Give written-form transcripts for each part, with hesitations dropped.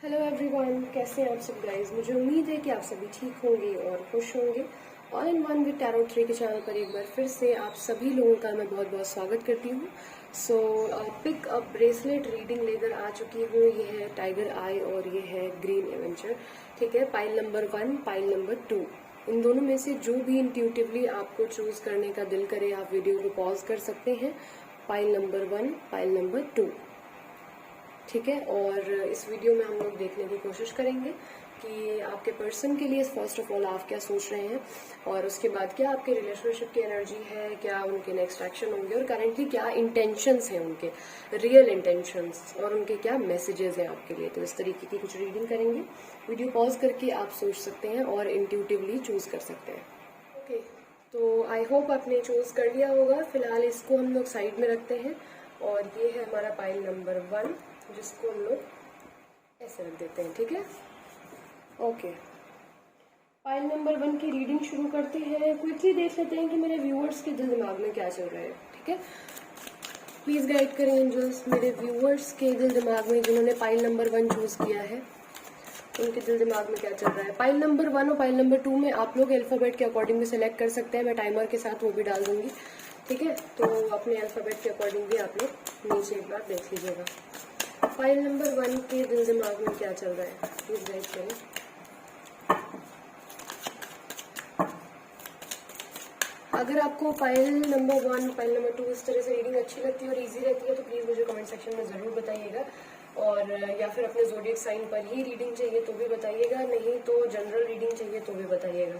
Hello everyone, कैसे हैं आप सब गाइस। मुझे उम्मीद है कि आप सभी ठीक होंगे और खुश होंगे। All in one with tarot tree के चैनल पर एक बार फिर से आप सभी लोगों का मैं बहुत बहुत स्वागत करती हूँ। सो पिक अप ब्रेसलेट रीडिंग लेकर आ चुकी हूँ। ये है टाइगर आई और ये है ग्रीन एवेंचर। ठीक है, पाइल नंबर 1, पाइल नंबर 2, इन दोनों में से जो भी इंट्यूटिवली आपको चूज करने का दिल करे आप वीडियो को पॉज कर सकते हैं। Pile number 1, pile number 2। ठीक है, और इस वीडियो में हम लोग देखने की कोशिश करेंगे कि आपके पर्सन के लिए फर्स्ट ऑफ ऑल आप क्या सोच रहे हैं, और उसके बाद क्या आपके रिलेशनशिप की एनर्जी है, क्या उनके नेक्स्ट एक्शन होंगे, और करेंटली क्या इंटेंशंस हैं उनके, रियल इंटेंशंस, और उनके क्या मैसेजेस हैं आपके लिए। तो इस तरीके की कुछ रीडिंग करेंगे। वीडियो पॉज करके आप सोच सकते हैं और इंट्यूटिवली चूज कर सकते हैं। ओके, तो आई होप आपने चूज कर लिया होगा। फिलहाल इसको हम लोग साइड में रखते हैं, और ये है हमारा पाइल नंबर 1, जिसको हम लोग ऐसे रख देते हैं। ठीक है, ओके। पाइल नंबर 1 की रीडिंग शुरू करते हैं। क्विकली देख लेते हैं कि मेरे व्यूअर्स के दिल दिमाग में क्या चल रहा है। ठीक है, प्लीज गाइड करें एंजल्स मेरे व्यूअर्स के दिल दिमाग में, जिन्होंने पाइल नंबर 1 चूज किया है, उनके दिल दिमाग में क्या चल रहा है। पाइल नंबर 1 और पाइल नंबर 2 में आप लोग अल्फाबेट के अकॉर्डिंग भी सिलेक्ट कर सकते हैं। मैं टाइमर के साथ वो भी डाल दूंगी। ठीक है, तो अपने अल्फाबेट के अकॉर्डिंग भी आप लोग नीचे एक बार देख लीजिएगा। फाइल नंबर 1 के दिल दिमाग में क्या चल रहा है, प्लीज गाइड करें। अगर आपको फाइल नंबर 1, फाइल नंबर 2 इस तरह से रीडिंग अच्छी लगती है और इजी रहती है तो प्लीज मुझे कमेंट सेक्शन में जरूर बताइएगा, और या फिर अपने ज़ोडिएक साइन पर ही रीडिंग चाहिए तो भी बताइएगा, नहीं तो जनरल रीडिंग चाहिए तो भी बताइएगा।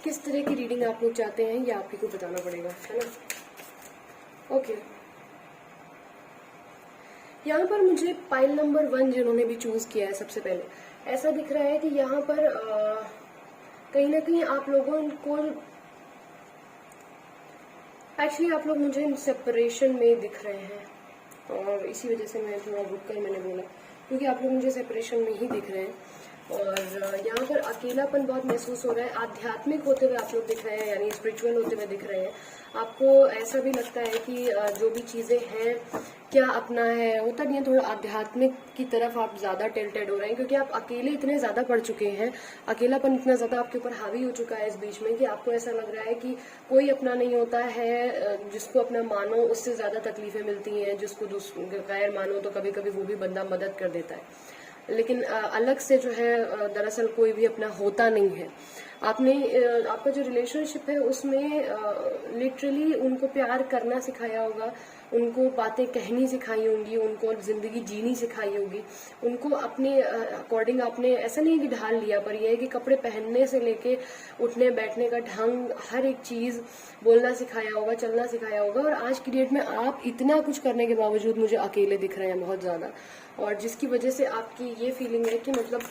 किस तरह की रीडिंग आप लोग चाहते हैं ये आप ही को बताना पड़ेगा, है ना। ओके, यहाँ पर मुझे पाइल नंबर 1 जिन्होंने भी चूज किया है, सबसे पहले ऐसा दिख रहा है कि यहाँ पर कहीं ना कहीं आप लोगों को एक्चुअली आप लोग मुझे सेपरेशन में दिख रहे हैं, और इसी वजह से मैं थोड़ा रुक कर मैंने बोला, क्योंकि आप लोग मुझे सेपरेशन में ही दिख रहे हैं। और यहाँ पर अकेलापन बहुत महसूस हो रहा है। आध्यात्मिक होते हुए आप लोग दिख रहे हैं, यानी स्पिरिचुअल होते हुए दिख रहे हैं। आपको ऐसा भी लगता है कि जो भी चीजें हैं क्या अपना है, होता नहीं है, थोड़ा आध्यात्मिक की तरफ आप ज्यादा टिल्टेड हो रहे हैं, क्योंकि आप अकेले इतने ज्यादा पड़ चुके हैं। अकेलापन इतना ज्यादा आपके ऊपर हावी हो चुका है इस बीच में कि आपको ऐसा लग रहा है कि कोई अपना नहीं होता है। जिसको अपना मानो उससे ज्यादा तकलीफें मिलती हैं, जिसको गैर मानो तो कभी कभी वो भी बंदा मदद कर देता है, लेकिन अलग से जो है दरअसल कोई भी अपना होता नहीं है। आपने आपका जो रिलेशनशिप है उसमें लिटरली उनको प्यार करना सिखाया होगा, उनको बातें कहनी सिखाई होंगी, उनको जिंदगी जीनी सिखाई होगी, उनको अपने अकॉर्डिंग आपने ऐसा नहीं कि ढाल लिया, पर यह है कि कपड़े पहनने से लेके उठने बैठने का ढंग, हर एक चीज बोलना सिखाया होगा, चलना सिखाया होगा। और आज की डेट में आप इतना कुछ करने के बावजूद मुझे अकेले दिख रहे हैं बहुत ज्यादा, और जिसकी वजह से आपकी ये फीलिंग है कि मतलब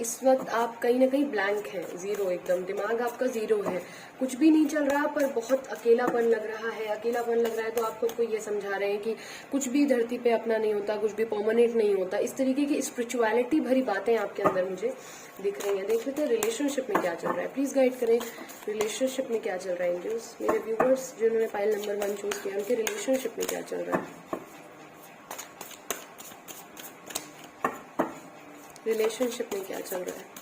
इस वक्त आप कहीं ना कहीं ब्लैंक है, जीरो, एकदम दिमाग आपका जीरो है, कुछ भी नहीं चल रहा, पर बहुत अकेलापन लग रहा है। अकेलापन लग रहा है तो आप खुद को ये समझा रहे हैं कि कुछ भी धरती पे अपना नहीं होता, कुछ भी परमानेंट नहीं होता। इस तरीके की स्पिरिचुअलिटी भरी बातें आपके अंदर मुझे दिख रही हैं। देख लेते हैं रिलेशनशिप में क्या चल रहा है, प्लीज गाइड करें रिलेशनशिप में क्या चल रहा है एंजल्स। मेरे व्यूवर्स जिन्होंने पाइल नंबर 1 चूज किया उनके रिलेशनशिप में क्या चल रहा है, रिलेशनशिप में क्या चल रहा है।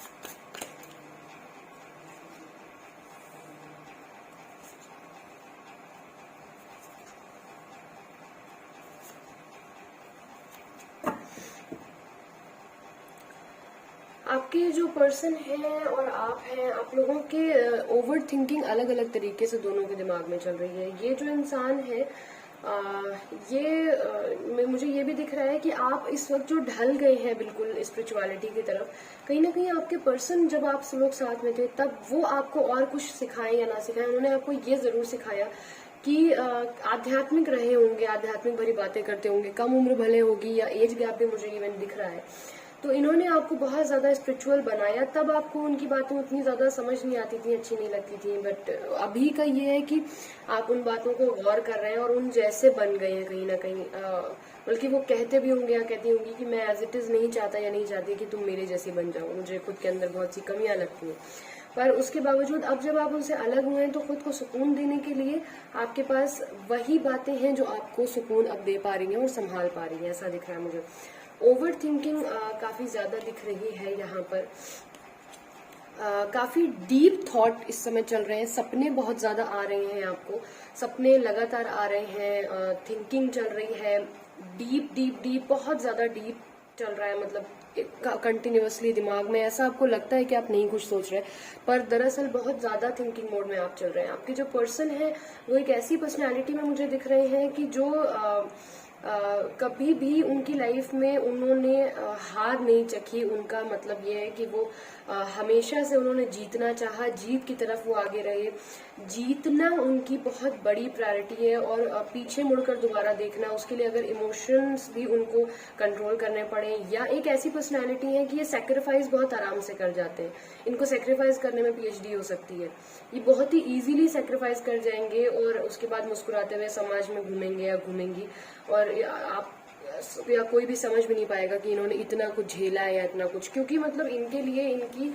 आपके जो पर्सन है और आप हैं, आप लोगों के ओवर थिंकिंग अलग अलग तरीके से दोनों के दिमाग में चल रही है। ये जो इंसान है मुझे ये भी दिख रहा है कि आप इस वक्त जो ढल गए हैं बिल्कुल स्पिरिचुअलिटी की तरफ, कहीं ना कहीं आपके पर्सन जब आप लोग साथ में थे तब वो आपको और कुछ सिखाएं या ना सिखाएं, उन्होंने आपको ये जरूर सिखाया कि आध्यात्मिक रहे होंगे, आध्यात्मिक भरी बातें करते होंगे, कम उम्र भले होगी या एज गैप भी मुझे इवन दिख रहा है, तो इन्होंने आपको बहुत ज्यादा स्पिरिचुअल बनाया। तब आपको उनकी बातें उतनी ज्यादा समझ नहीं आती थी, अच्छी नहीं लगती थी, बट अभी का ये है कि आप उन बातों को गौर कर रहे हैं और उन जैसे बन गए हैं कहीं ना कहीं। बल्कि वो कहते भी होंगे या कहती होंगी कि मैं एज इट इज नहीं चाहता या नहीं चाहती कि तुम मेरे जैसी बन जाओ, मुझे खुद के अंदर बहुत सी कमियां लगती हैं। पर उसके बावजूद अब जब आप उनसे अलग हुए हैं तो खुद को सुकून देने के लिए आपके पास वही बातें हैं जो आपको सुकून अब दे पा रही हैं और संभाल पा रही हैं, ऐसा दिख रहा है मुझे। ओवर थिंकिंग काफी ज्यादा दिख रही है यहाँ पर। काफी डीप थॉट इस समय चल रहे हैं, सपने बहुत ज्यादा आ रहे हैं आपको, सपने लगातार आ रहे हैं, थिंकिंग चल रही है, डीप डीप डीप बहुत ज्यादा डीप चल रहा है, मतलब कंटिन्यूअसली दिमाग में ऐसा आपको लगता है कि आप नहीं कुछ सोच रहे, पर दरअसल बहुत ज्यादा थिंकिंग मोड में आप चल रहे हैं। आपके जो पर्सन है वो एक ऐसी पर्सनैलिटी में मुझे दिख रहे हैं कि जो कभी भी उनकी लाइफ में उन्होंने हार नहीं चखी। उनका मतलब ये है कि वो हमेशा से उन्होंने जीतना चाहा, जीत की तरफ वो आगे रहे। जीतना उनकी बहुत बड़ी प्रायोरिटी है, और पीछे मुड़कर दोबारा देखना, उसके लिए अगर इमोशंस भी उनको कंट्रोल करने पड़े, या एक ऐसी पर्सनैलिटी है कि ये सेक्रीफाइस बहुत आराम से कर जाते हैं। इनको सेक्रीफाइस करने में पीएचडी हो सकती है, ये बहुत ही इजीली सेक्रीफाइस कर जाएंगे और उसके बाद मुस्कुराते हुए समाज में घूमेंगे या घूमेंगी, और आप या कोई भी समझ भी नहीं पाएगा कि इन्होंने इतना कुछ झेला है या इतना कुछ, क्योंकि मतलब इनके लिए इनकी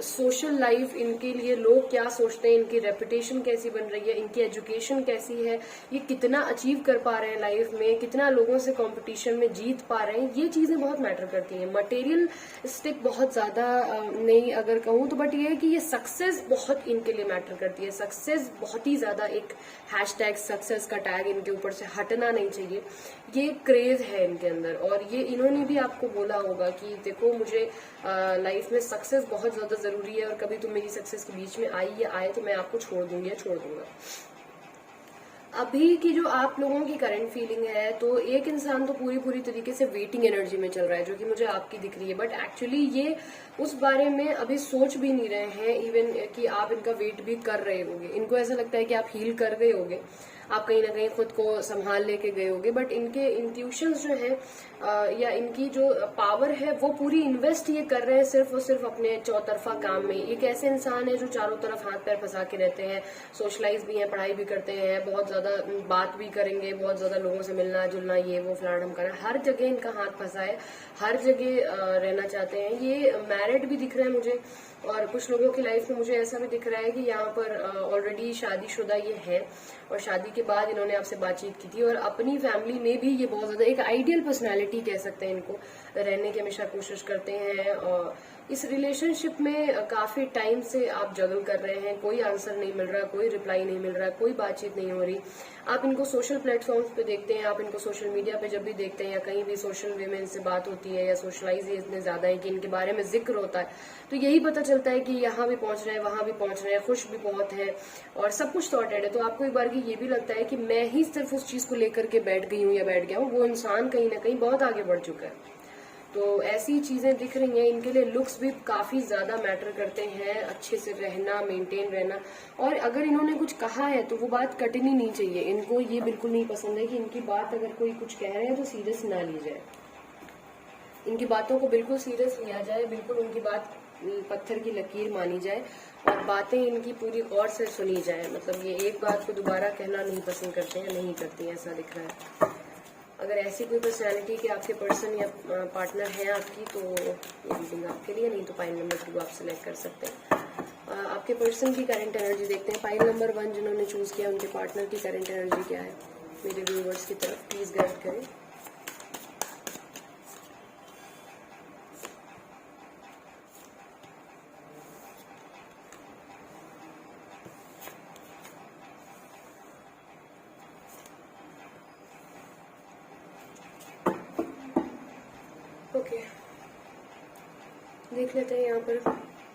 सोशल लाइफ, इनके लिए लोग क्या सोचते हैं, इनकी रेपुटेशन कैसी बन रही है, इनकी एजुकेशन कैसी है, ये कितना अचीव कर पा रहे हैं लाइफ में, कितना लोगों से कंपटीशन में जीत पा रहे हैं, ये चीजें बहुत मैटर करती हैं। मटेरियल स्टिक बहुत ज्यादा नहीं अगर कहूँ तो, बट ये है कि ये सक्सेस बहुत इनके लिए मैटर करती है। सक्सेस बहुत ही ज्यादा एक हैशटैग सक्सेस का टैग इनके ऊपर से हटना नहीं चाहिए, ये क्रेज है इनके अंदर। और ये इन्होंने भी आपको बोला होगा कि देखो मुझे लाइफ में सक्सेस बहुत ज्यादा जरूरी है, और कभी तुम मेरी सक्सेस के बीच में आई या आए तो मैं आपको छोड़ दूंगी या छोड़ दूंगा। अभी की जो आप लोगों की करंट फीलिंग है, तो एक इंसान तो पूरी पूरी तरीके से वेटिंग एनर्जी में चल रहा है, जो कि मुझे आपकी दिख रही है, बट एक्चुअली ये उस बारे में अभी सोच भी नहीं रहे हैं इवन कि आप इनका वेट भी कर रहे होगे। इनको ऐसा लगता है कि आप हील कर गए होगे, आप कहीं ना कहीं खुद को संभाल लेके गए होगे, बट इनके इंट्यूशंस जो है या इनकी जो पावर है वो पूरी इन्वेस्ट ये कर रहे हैं सिर्फ और सिर्फ अपने चौतरफा काम में। एक ऐसे इंसान है जो चारों तरफ हाथ पैर फंसा के रहते हैं, सोशलाइज भी है, पढ़ाई भी करते हैं, बहुत ज्यादा बात भी करेंगे, बहुत ज्यादा लोगों से मिलना जुलना, ये वो फलाना ढमकाना, हर जगह इनका हाथ फंसा है, हर जगह रहना चाहते हैं। ये मैरिड भी दिख रहे हैं मुझे, और कुछ लोगों की लाइफ में मुझे ऐसा भी दिख रहा है कि यहाँ पर ऑलरेडी शादीशुदा ये है, और शादी के बाद इन्होंने आपसे बातचीत की थी, और अपनी फैमिली में भी ये बहुत ज्यादा एक आइडियल पर्सनालिटी कह सकते हैं इनको, रहने की हमेशा कोशिश करते हैं। और इस रिलेशनशिप में काफी टाइम से आप जगल कर रहे हैं, कोई आंसर नहीं मिल रहा, कोई रिप्लाई नहीं मिल रहा, कोई बातचीत नहीं हो रही। आप इनको सोशल प्लेटफॉर्म्स पे देखते हैं, आप इनको सोशल मीडिया पे जब भी देखते हैं, या कहीं भी सोशल वीमेन से बात होती है, या सोशलाइज इतने ज्यादा है कि इनके बारे में जिक्र होता है, तो यही पता चलता है कि यहाँ भी पहुंच रहे हैं, वहां भी पहुंच रहे हैं, खुश भी बहुत है, और सब कुछ सॉर्टेड है। तो आपको एक बार की ये भी लगता है कि मैं ही सिर्फ उस चीज को लेकर के बैठ गई हूँ या बैठ गया हूँ, वो इंसान कहीं ना कहीं बहुत आगे बढ़ चुका है। तो ऐसी चीजें दिख रही हैं। इनके लिए लुक्स भी काफी ज्यादा मैटर करते हैं, अच्छे से रहना, मेंटेन रहना, और अगर इन्होंने कुछ कहा है तो वो बात कटनी नहीं चाहिए। इनको ये बिल्कुल नहीं पसंद है कि इनकी बात अगर कोई कुछ कह रहे हैं तो सीरियस ना ली जाए, इनकी बातों को बिल्कुल सीरियस लिया जाए, बिल्कुल उनकी बात पत्थर की लकीर मानी जाए, और बातें इनकी पूरी गौर से सुनी जाए। मतलब ये एक बात को दोबारा कहना नहीं पसंद करते हैं, नहीं करती हैं, ऐसा दिख रहा है। अगर ऐसी कोई पर्सनैलिटी के आपके पर्सन या पार्टनर है आपकी, तो ये रीडिंग आपके लिए, नहीं तो पाइल नंबर 2 आप सिलेक्ट कर सकते हैं। आपके पर्सन की करंट एनर्जी देखते हैं। पाइल नंबर 1 जिन्होंने चूज किया, उनके पार्टनर की करंट एनर्जी क्या है, मेरे व्यूवर्स की तरफ प्लीज गाइड करें। ओके, देख लेते हैं, यहाँ पर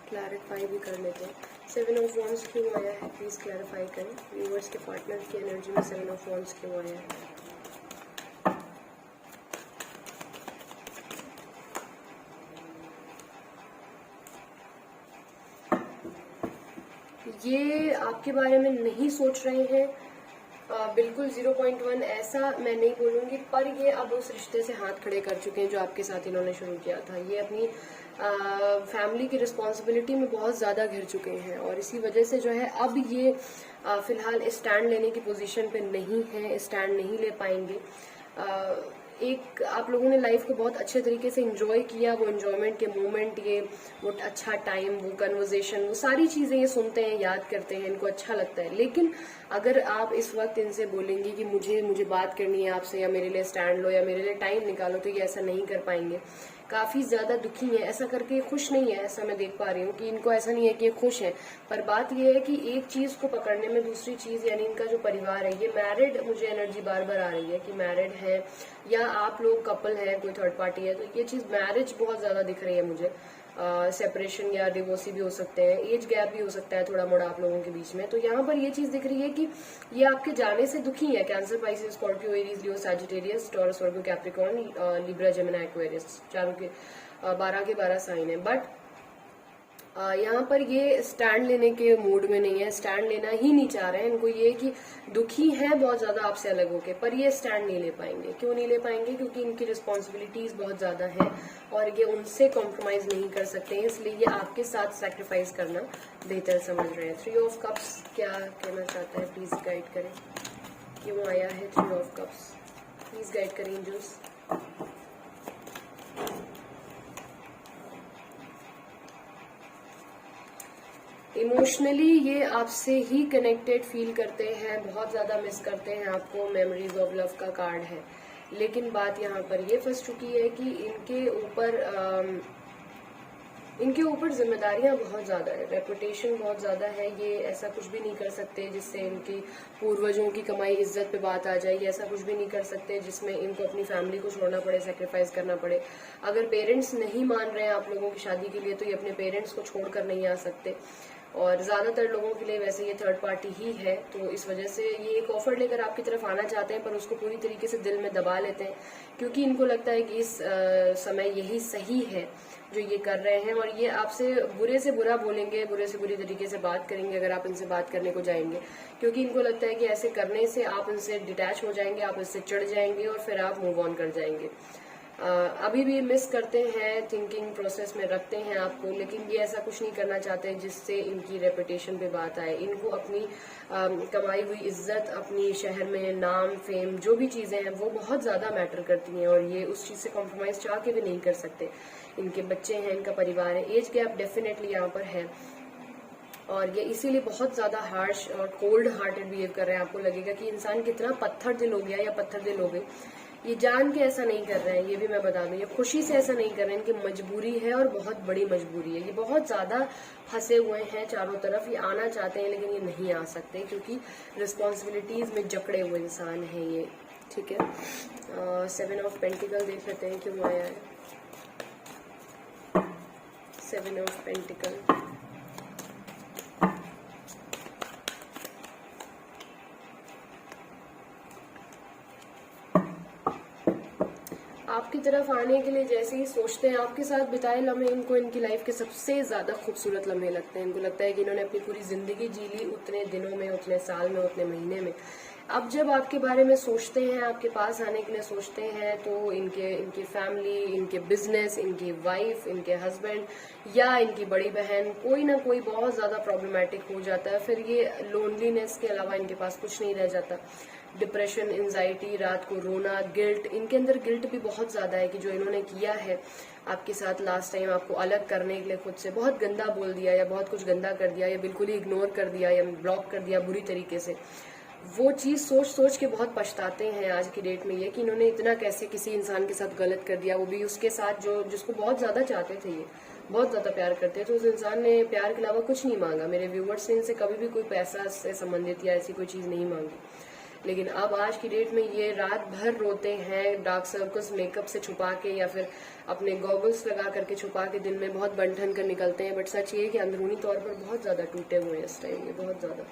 क्लैरिफाई भी कर लेते हैं। 7 ऑफ वॉन्ड्स क्यों आया है, प्लीज क्लैरिफाई करें। व्यूवर्स के पार्टनर की एनर्जी में 7 ऑफ वॉन्ड्स क्यों आया है। ये आपके बारे में नहीं सोच रहे हैं, बिल्कुल 0.1 ऐसा मैं नहीं बोलूंगी, पर ये अब उस रिश्ते से हाथ खड़े कर चुके हैं जो आपके साथ इन्होंने शुरू किया था। ये अपनी फैमिली की रिस्पॉन्सिबिलिटी में बहुत ज्यादा घिर चुके हैं, और इसी वजह से जो है अब ये फिलहाल स्टैंड लेने की पोजीशन पे नहीं है, स्टैंड नहीं ले पाएंगे। एक आप लोगों ने लाइफ को बहुत अच्छे तरीके से एंजॉय किया, वो एंजॉयमेंट के मोमेंट, ये वो अच्छा टाइम, वो कन्वर्जेशन, वो सारी चीजें ये सुनते हैं, याद करते हैं, इनको अच्छा लगता है। लेकिन अगर आप इस वक्त इनसे बोलेंगे कि मुझे बात करनी है आपसे, या मेरे लिए स्टैंड लो, या मेरे लिए टाइम निकालो, तो ये ऐसा नहीं कर पाएंगे। काफी ज्यादा दुखी है, ऐसा करके खुश नहीं है, ऐसा मैं देख पा रही हूँ कि इनको ऐसा नहीं है कि ये खुश है। पर बात ये है कि एक चीज को पकड़ने में दूसरी चीज, यानी इनका जो परिवार है, ये मैरिड, मुझे एनर्जी बार बार आ रही है कि मैरिड है, या आप लोग कपल है, कोई थर्ड पार्टी है, तो ये चीज मैरिज बहुत ज्यादा दिख रही है मुझे। सेपरेशन या डिवोर्सी भी हो सकते हैं, एज गैप भी हो सकता है थोड़ा मोड़ा आप लोगों के बीच में। तो यहाँ पर ये चीज दिख रही है कि ये आपके जाने से दुखी है। Cancer, Pisces, Scorpio, Aries, Leo, Sagittarius, Taurus, Virgo, Capricorn, Libra, Gemini, Aquarius, चारों के 12 के 12 साइन है। बट यहाँ पर ये स्टैंड लेने के मूड में नहीं है, स्टैंड लेना ही नहीं चाह रहे हैं। इनको ये कि दुखी है बहुत ज्यादा आपसे अलग होके, पर ये स्टैंड नहीं ले पाएंगे। क्यों नहीं ले पाएंगे? क्योंकि इनकी रिस्पॉन्सिबिलिटीज बहुत ज्यादा है और ये उनसे कॉम्प्रोमाइज नहीं कर सकते हैं, इसलिए ये आपके साथ सैक्रिफाइस करना बेहतर समझ रहे हैं। 3 ऑफ कप्स क्या कहना चाहता है, प्लीज गाइड करें। क्यों आया है 3 ऑफ कप्स? प्लीज गाइड करें एंजल्स। इमोशनली ये आपसे ही कनेक्टेड फील करते हैं, बहुत ज्यादा मिस करते हैं आपको। मेमोरीज ऑफ लव का कार्ड है। लेकिन बात यहाँ पर ये फंस चुकी है कि इनके ऊपर जिम्मेदारियां बहुत ज्यादा है, रेपुटेशन बहुत ज्यादा है। ये ऐसा कुछ भी नहीं कर सकते जिससे इनकी पूर्वजों की कमाई इज्जत पे बात आ जाए। ये ऐसा कुछ भी नहीं कर सकते जिसमें इनको अपनी फैमिली को छोड़ना पड़े, सेक्रीफाइस करना पड़े। अगर पेरेंट्स नहीं मान रहे हैं आप लोगों की शादी के लिए, तो ये अपने पेरेंट्स को छोड़कर नहीं आ सकते। और ज्यादातर लोगों के लिए वैसे ये थर्ड पार्टी ही है, तो इस वजह से ये एक ऑफर लेकर आपकी तरफ आना चाहते हैं, पर उसको पूरी तरीके से दिल में दबा लेते हैं, क्योंकि इनको लगता है कि इस समय यही सही है जो ये कर रहे हैं। और ये आपसे बुरे से बुरा बोलेंगे, बुरे से बुरी तरीके से बात करेंगे अगर आप इनसे बात करने को जाएंगे, क्योंकि इनको लगता है कि ऐसे करने से आप इनसे डिटैच हो जाएंगे, आप इससे चिढ़ जाएंगे और फिर आप मूव ऑन कर जाएंगे। अभी भी मिस करते हैं, थिंकिंग प्रोसेस में रखते हैं आपको, लेकिन ये ऐसा कुछ नहीं करना चाहते जिससे इनकी रेपुटेशन पे बात आए। इनको अपनी कमाई हुई इज्जत, अपनी शहर में नाम, फेम, जो भी चीजें हैं वो बहुत ज्यादा मैटर करती हैं, और ये उस चीज से कॉम्प्रोमाइज चाह के भी नहीं कर सकते। इनके बच्चे हैं, इनका परिवार है, एज गैप डेफिनेटली यहाँ पर है, और ये इसीलिए बहुत ज्यादा हार्श और कोल्ड हार्टेड बिहेव कर रहे हैं। आपको लगेगा कि इंसान कितना पत्थर दिल हो गया या पत्थर दिल हो गई। ये जान के ऐसा नहीं कर रहे हैं, ये भी मैं बता दूं, ये खुशी से ऐसा नहीं कर रहे हैं, इनकी मजबूरी है और बहुत बड़ी मजबूरी है। ये बहुत ज्यादा फंसे हुए हैं चारों तरफ, ये आना चाहते हैं लेकिन ये नहीं आ सकते, क्योंकि रिस्पॉन्सिबिलिटीज में जकड़े हुए इंसान है ये। ठीक है, 7 ऑफ पेंटिकल देख लेते हैं क्यों आया है। 7 ऑफ पेंटिकल, आपकी तरफ आने के लिए जैसे ही सोचते हैं, आपके साथ बिताए लम्हे इनको इनकी लाइफ के सबसे ज्यादा खूबसूरत लम्हे लगते हैं। इनको लगता है कि इन्होंने अपनी पूरी जिंदगी जी ली उतने दिनों में, उतने साल में, उतने महीने में। अब जब आपके बारे में सोचते हैं, आपके पास आने के लिए सोचते हैं, तो इनकी फैमिली, इनके बिजनेस, इनकी वाइफ, इनके हस्बैंड या इनकी बड़ी बहन, कोई ना कोई बहुत ज्यादा प्रॉब्लमेटिक हो जाता है। फिर ये लोनलीनेस के अलावा इनके पास कुछ नहीं रह जाता। डिप्रेशन, एंजाइटी, रात को रोना, गिल्ट, इनके अंदर गिल्ट भी बहुत ज्यादा है कि जो इन्होंने किया है आपके साथ लास्ट टाइम, आपको अलग करने के लिए खुद से बहुत गंदा बोल दिया, या बहुत कुछ गंदा कर दिया, या बिल्कुल ही इग्नोर कर दिया, या ब्लॉक कर दिया बुरी तरीके से। वो चीज सोच सोच के बहुत पछताते हैं आज की डेट में, ये कि इन्होंने इतना कैसे किसी इंसान के साथ गलत कर दिया, वो भी उसके साथ जिसको बहुत ज्यादा चाहते थे, ये बहुत ज्यादा प्यार करते थे। उस इंसान ने प्यार के अलावा कुछ नहीं मांगा। मेरे व्यूवर्स ने इनसे कभी भी कोई पैसा से संबंधित या ऐसी कोई चीज नहीं मांगी, लेकिन अब आज की डेट में ये रात भर रोते हैं, डार्क सर्कल्स मेकअप से छुपा के या फिर अपने गॉगल्स लगा करके छुपा के दिन में बहुत बन ठन कर निकलते हैं। बट सच ये है कि अंदरूनी तौर पर बहुत ज्यादा टूटे हुए हैं इस टाइम, ये बहुत ज्यादा।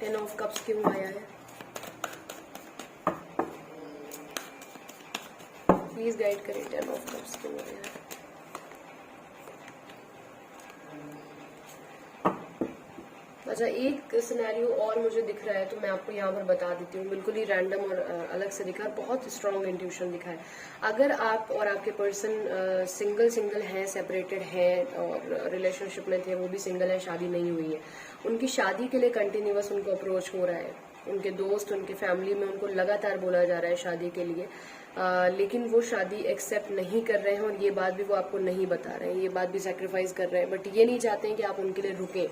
10 ऑफ कप्स क्यों आया है? प्लीज गाइड करें 10 ऑफ कप्स क्यों आया है? अच्छा, एक सिनेरियो और मुझे दिख रहा है तो मैं आपको यहाँ पर बता देती हूँ। बिल्कुल ही रैंडम और अलग से दिखा है, बहुत स्ट्रॉन्ग इंट्यूशन दिखा है। अगर आप और आपके पर्सन सिंगल हैं, सेपरेटेड हैं और रिलेशनशिप में थे, वो भी सिंगल है, शादी नहीं हुई है, उनकी शादी के लिए कंटिन्यूअस उनको अप्रोच हो रहा है, उनके दोस्त, उनके फैमिली में उनको लगातार बोला जा रहा है शादी के लिए, लेकिन वो शादी एक्सेप्ट नहीं कर रहे हैं और ये बात भी वो आपको नहीं बता रहे हैं, ये बात भी सेक्रीफाइस कर रहे हैं, बट ये नहीं चाहते हैं कि आप उनके लिए रुकें।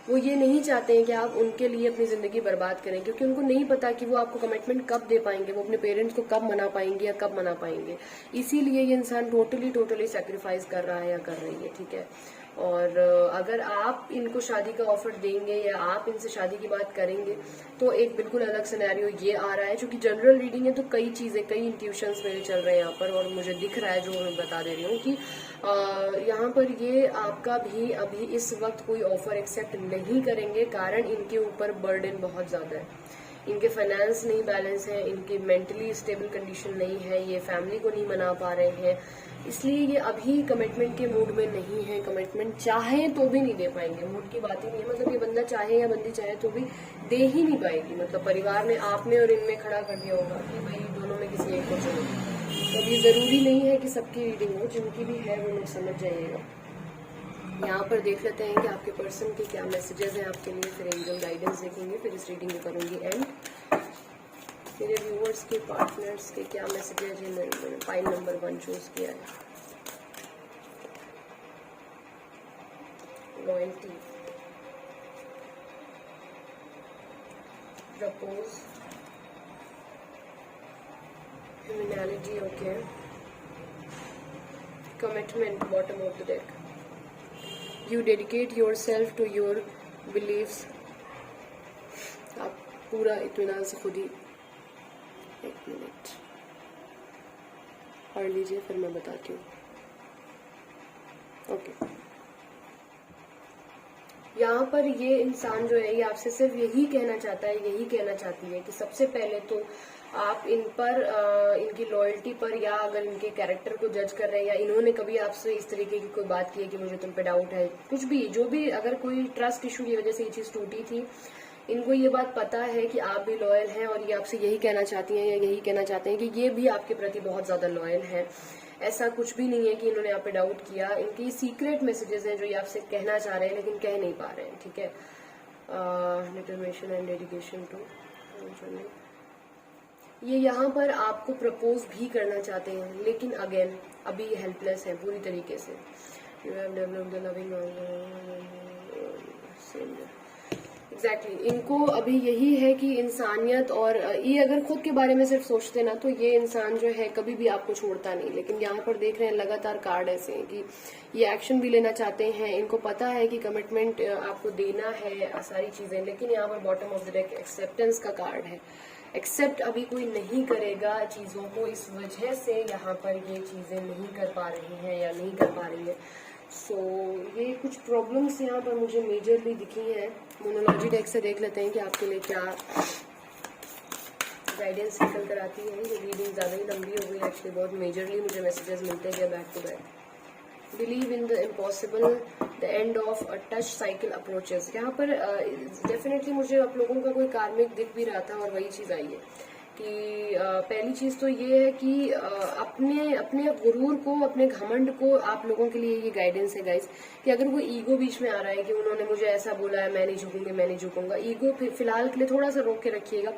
वो ये नहीं चाहते हैं कि आप उनके लिए अपनी जिंदगी बर्बाद करें, क्योंकि उनको नहीं पता कि वो आपको कमिटमेंट कब दे पाएंगे, वो अपने पेरेंट्स को कब मना पाएंगे या कब मना पाएंगे। इसीलिए ये इंसान टोटली सेक्रीफाइस कर रहा है या कर रही है, ठीक है। और अगर आप इनको शादी का ऑफर देंगे या आप इनसे शादी की बात करेंगे तो एक बिल्कुल अलग सिनेरियो ये आ रहा है। क्योंकि जनरल रीडिंग है तो कई चीजें, कई इंट्यूशंस मेरे चल रहे हैं यहाँ पर, और मुझे दिख रहा है जो मैं बता दे रही हूँ कि यहाँ पर ये आपका भी अभी इस वक्त कोई ऑफर एक्सेप्ट नहीं करेंगे, कारण इनके ऊपर बर्डन बहुत ज्यादा है। इनके फाइनेंस नहीं बैलेंस है, इनकी मेंटली स्टेबल कंडीशन नहीं है, ये फैमिली को नहीं मना पा रहे हैं, इसलिए ये अभी कमिटमेंट के मूड में नहीं है। कमिटमेंट चाहे तो भी नहीं दे पाएंगे, मूड की बात ही नहीं है। मतलब ये बंदा चाहे या बंदी चाहे तो भी दे ही नहीं पाएगी। मतलब परिवार ने आप में और इनमें खड़ा कर दिया होगा कि भाई दोनों में किसी एक को चलो। तो अभी जरूरी नहीं है कि सबकी रीडिंग हो, जिनकी भी है वो लोग समझ जाइएगा। यहाँ पर देख लेते हैं कि आपके पर्सन के क्या मैसेजेस हैं आपके लिए, फिर एंजल गाइडेंस देखेंगे, फिर इस रीडिंग को करूंगी एंड। मेरे व्यूअर्स के, पार्टनर्स के क्या मैसेजेस हैं, मैंने फाइल नंबर 1 चूज किया है। Loyalty, propose, humanity, okay, commitment, bottom of the deck, you dedicate yourself to your believes. आप पूरा इत्मीनान से खुद ही, एक मिनट पढ़ लीजिए फिर मैं बताती हूँ। ओके, यहाँ पर ये इंसान जो है ये आपसे सिर्फ यही कहना चाहता है, यही कहना चाहती है कि सबसे पहले तो आप इन पर, इनकी लॉयल्टी पर, या अगर इनके कैरेक्टर को जज कर रहे हैं या इन्होंने कभी आपसे इस तरीके की कोई बात की है कि मुझे तुम पे डाउट है, कुछ भी, जो भी, अगर कोई ट्रस्ट इशू की वजह से ये चीज टूटी थी, इनको ये बात पता है कि आप भी लॉयल हैं और ये आपसे यही कहना चाहती हैं या यही कहना चाहते हैं कि ये भी आपके प्रति बहुत ज्यादा लॉयल है। ऐसा कुछ भी नहीं है कि इन्होंने आप पे डाउट किया। इनकी सीक्रेट मैसेजेस हैं जो ये आपसे कहना चाह रहे हैं लेकिन कह नहीं पा रहे हैं, ठीक है। डिटरमिनेशन एंड डेडिकेशन टू, ये यहाँ पर आपको प्रपोज भी करना चाहते हैं, लेकिन अगेन अभी हेल्पलेस है पूरी तरीके से। You have developed the loving, exactly इनको अभी यही है कि इंसानियत, और ये अगर खुद के बारे में सिर्फ सोचते ना तो ये इंसान जो है कभी भी आपको छोड़ता नहीं। लेकिन यहाँ पर देख रहे हैं लगातार कार्ड ऐसे हैं कि ये एक्शन भी लेना चाहते हैं, इनको पता है कि कमिटमेंट आपको देना है, सारी चीजें, लेकिन यहाँ पर bottom of the deck acceptance का कार्ड है। एक्सेप्ट अभी कोई नहीं करेगा चीजों को, इस वजह से यहाँ पर ये चीजें नहीं कर पा रहे हैं या नहीं कर पा रही है। सो ये कुछ प्रॉब्लम्स यहाँ पर मुझे मेजरली दिखी हैं। मोनोलॉजी डेक से देख लेते हैं कि आपके लिए क्या गाइडेंस निकल कर आती है। ये रीडिंग ज़्यादा ही लंबी हो गई एक्चुअली, बहुत मेजरली मुझे मैसेजेस मिलते हैं back to back. Believe in the impossible, the end of a touch cycle approaches. यहाँ पर डेफिनेटली मुझे आप लोगों का कोई कार्मिक दिख भी रहा था और वही चीज़ आई है कि पहली चीज तो ये है कि अपने अपने गुरूर को, अपने घमंड को, आप लोगों के लिए ये गाइडेंस है गाइस कि अगर कोई ईगो बीच में आ रहा है कि उन्होंने मुझे ऐसा बोला है, मैं नहीं झुकूंगी, मैं नहीं झुकूंगा, ईगो फिलहाल के लिए थोड़ा सा रोक के रखिएगा।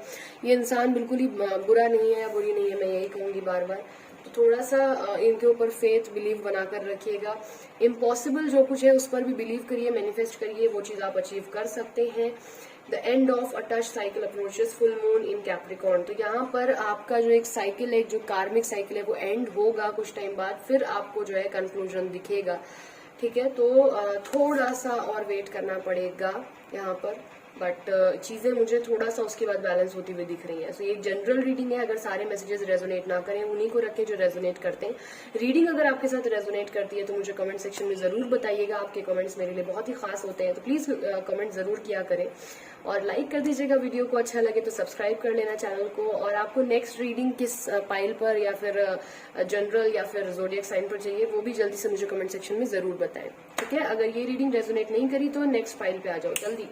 ये इंसान बिल्कुल ही बुरा नहीं है या बुरी नहीं है, मैं यही कहूंगी बार बार। तो थोड़ा सा इनके ऊपर फेथ, बिलीव बनाकर रखिएगा। इम्पॉसिबल जो कुछ है उस पर भी बिलीव करिए, मैनिफेस्ट करिए, वो चीज आप अचीव कर सकते हैं। The end of a touch cycle approaches, full moon in Capricorn. तो यहाँ पर आपका जो एक साइकिल है, जो कार्मिक साइकिल है, वो एंड होगा कुछ टाइम बाद, फिर आपको जो है कंक्लूजन दिखेगा, ठीक है। तो थोड़ा सा और वेट करना पड़ेगा यहाँ पर, बट चीजें मुझे थोड़ा सा उसके बाद बैलेंस होती हुई दिख रही है। सो ये जनरल रीडिंग है, अगर सारे मैसेजेस रेजोनेट ना करें, उन्हीं को रखें जो रेजोनेट करते हैं। रीडिंग अगर आपके साथ रेजोनेट करती है तो मुझे कमेंट सेक्शन में जरूर बताइएगा, आपके कमेंट्स मेरे लिए बहुत ही खास होते हैं, तो प्लीज कमेंट जरूर किया करें और लाइक कर दीजिएगा वीडियो को। अच्छा लगे तो सब्सक्राइब कर लेना चैनल को। और आपको नेक्स्ट रीडिंग किस पाइल पर या फिर जनरल या फिर ज़ोडिएक साइन पर चाहिए, वो भी जल्दी से मुझे कमेंट सेक्शन में जरूर बताएं, ठीक है। अगर ये रीडिंग रेजोनेट नहीं करी तो नेक्स्ट पाइल पे आ जाओ जल्दी।